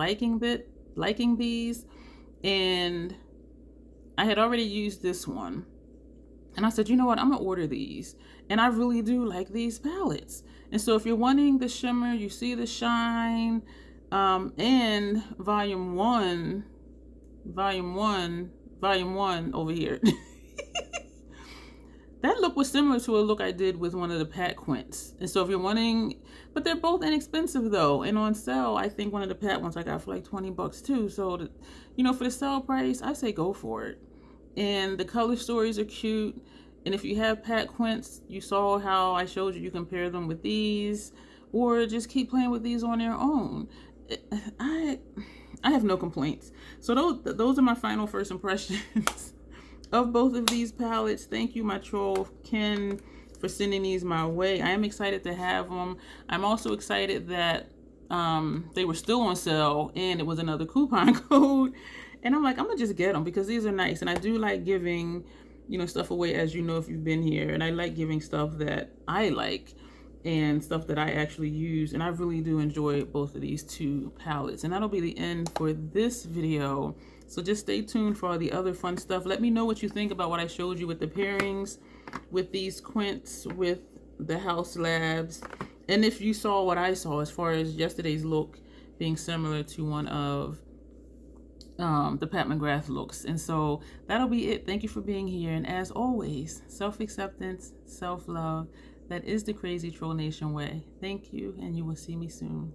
liking these, and I had already used this one, and I said, you know what, I'm gonna order these. And I really do like these palettes. And so if you're wanting the shimmer, you see the shine, and volume one over here. That look was similar to a look I did with one of the Pat quints. And so if you're wanting, but they're both inexpensive though. And on sale, I think one of the Pat ones I got for like 20 bucks too. So, you know, for the sale price, I say go for it. And the color stories are cute. And if you have Pat quints, you saw how I showed you, you can pair them with these or just keep playing with these on their own. I have no complaints. So those are my final first impressions of both of these palettes. Thank you, my troll Ken, for sending these my way. I am excited to have them. I'm also excited that they were still on sale and it was another coupon code. And I'm like, I'm gonna just get them because these are nice. And I do like giving, you know, stuff away, as you know, if you've been here. And I like giving stuff that I like and stuff that I actually use. And I really do enjoy both of these 2 palettes. And that'll be the end for this video. So just stay tuned for all the other fun stuff. Let me know what you think about what I showed you with the pairings, with these quints, with the Haus Labs. And if you saw what I saw as far as yesterday's look being similar to one of the Pat McGrath looks. And so that'll be it. Thank you for being here. And as always, self-acceptance, self-love. That is the Crazy Troll Nation way. Thank you, and you will see me soon.